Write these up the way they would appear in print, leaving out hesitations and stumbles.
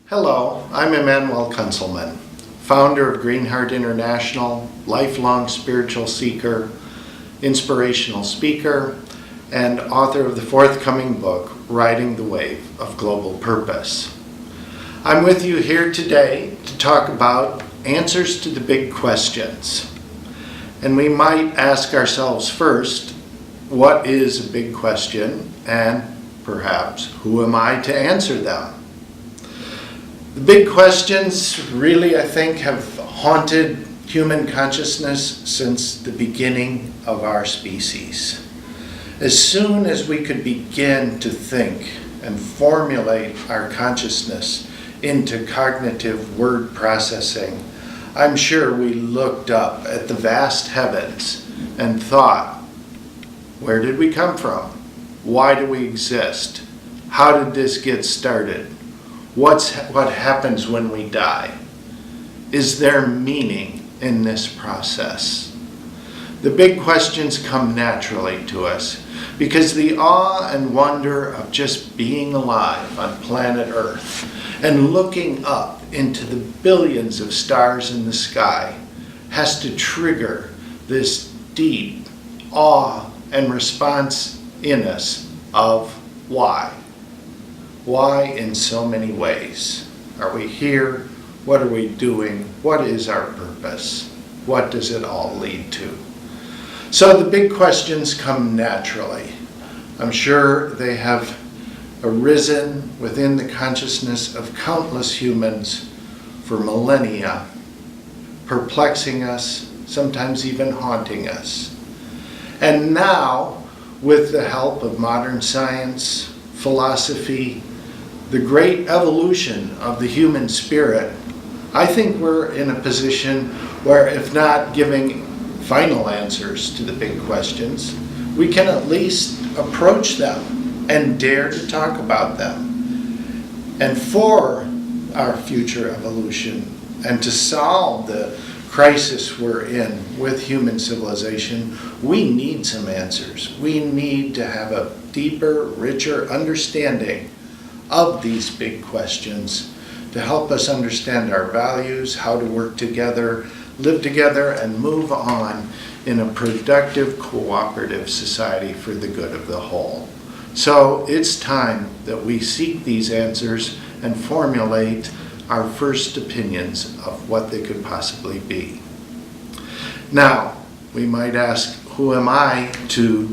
Hello, I'm Emmanuel Kunzelman, founder of Greenheart International, lifelong spiritual seeker, inspirational speaker, and author of the forthcoming book, Riding the Wave of Global Purpose. I'm with you here today to talk about answers to the big questions. And we might ask ourselves first, what is a big question? And perhaps, who am I to answer them? The big questions really, I think, have haunted human consciousness since the beginning of our species. As soon as we could begin to think and formulate our consciousness into cognitive word processing, I'm sure we looked up at the vast heavens and thought, where did we come from? Why do we exist? How did this get started? What happens when we die? Is there meaning in this process? The big questions come naturally to us because the awe and wonder of just being alive on planet Earth and looking up into the billions of stars in the sky has to trigger this deep awe and response in us of why. Why in so many ways? Are we here? What are we doing? What is our purpose? What does it all lead to? So the big questions come naturally. I'm sure they have arisen within the consciousness of countless humans for millennia, perplexing us, sometimes even haunting us. And now, with the help of modern science, philosophy, the great evolution of the human spirit, I think we're in a position where, if not giving final answers to the big questions, we can at least approach them and dare to talk about them. And for our future evolution and to solve the crisis we're in with human civilization, we need some answers. We need to have a deeper, richer understanding of these big questions to help us understand our values, how to work together, live together, and move on in a productive, cooperative society for the good of the whole. So it's time that we seek these answers and formulate our first opinions of what they could possibly be. Now, we might ask, who am I to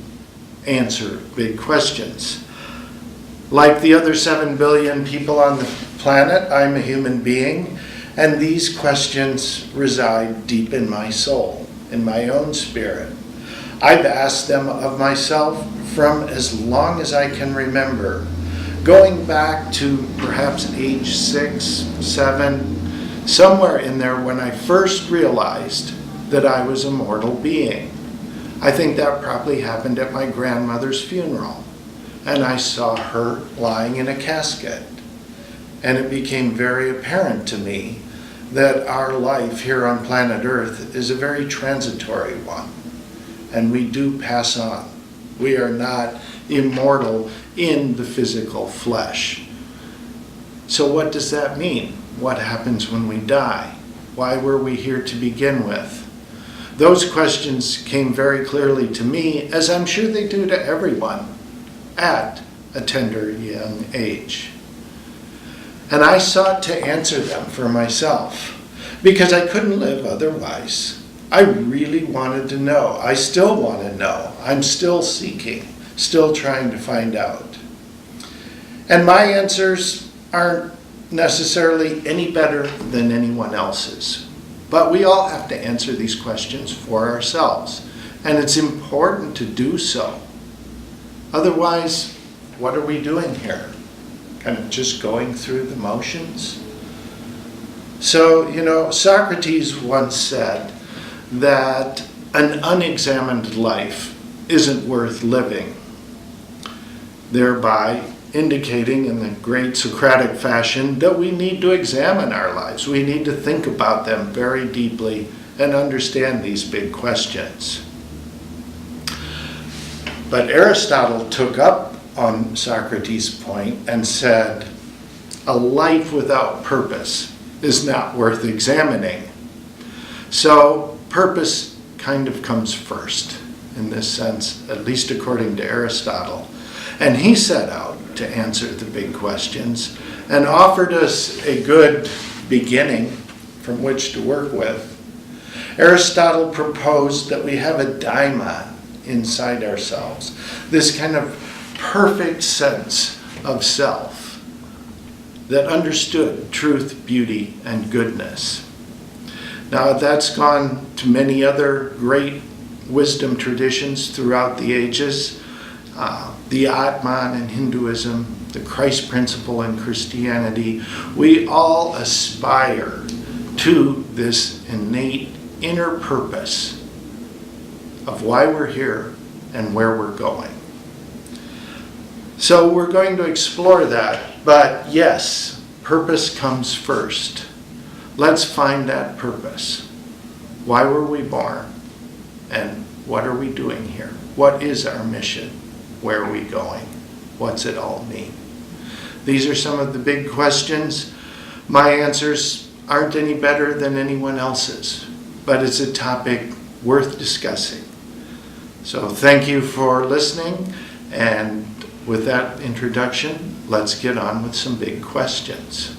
answer big questions? Like the other 7 billion people on the planet, I'm a human being, and these questions reside deep in my soul, in my own spirit. I've asked them of myself from as long as I can remember, going back to perhaps age 6, 7, somewhere in there when I first realized that I was a mortal being. I think that probably happened at my grandmother's funeral, and I saw her lying in a casket. And it became very apparent to me that our life here on planet Earth is a very transitory one, and we do pass on. We are not immortal in the physical flesh. So what does that mean? What happens when we die? Why were we here to begin with? Those questions came very clearly to me, as I'm sure they do to everyone, at a tender young age. And I sought to answer them for myself, because I couldn't live otherwise. I really wanted to know. I still want to know. I'm still seeking, still trying to find out. And my answers aren't necessarily any better than anyone else's. But we all have to answer these questions for ourselves. And it's important to do so. Otherwise, what are we doing here? Kind of just going through the motions? So, Socrates once said that an unexamined life isn't worth living, thereby indicating in the great Socratic fashion that we need to examine our lives. We need to think about them very deeply and understand these big questions. But Aristotle took up on Socrates' point and said, a life without purpose is not worth examining. So purpose kind of comes first in this sense, at least according to Aristotle. And he set out to answer the big questions and offered us a good beginning from which to work with. Aristotle proposed that we have a daimon inside ourselves, this kind of perfect sense of self that understood truth, beauty, and goodness. Now, that's gone to many other great wisdom traditions throughout the ages. The Atman in Hinduism, the Christ principle in Christianity. We all aspire to this innate inner purpose of why we're here and where we're going. So we're going to explore that, but yes, purpose comes first. Let's find that purpose. Why were we born? And what are we doing here? What is our mission? Where are we going? What's it all mean? These are some of the big questions. My answers aren't any better than anyone else's, but it's a topic worth discussing. So thank you for listening, and with that introduction, let's get on with some big questions.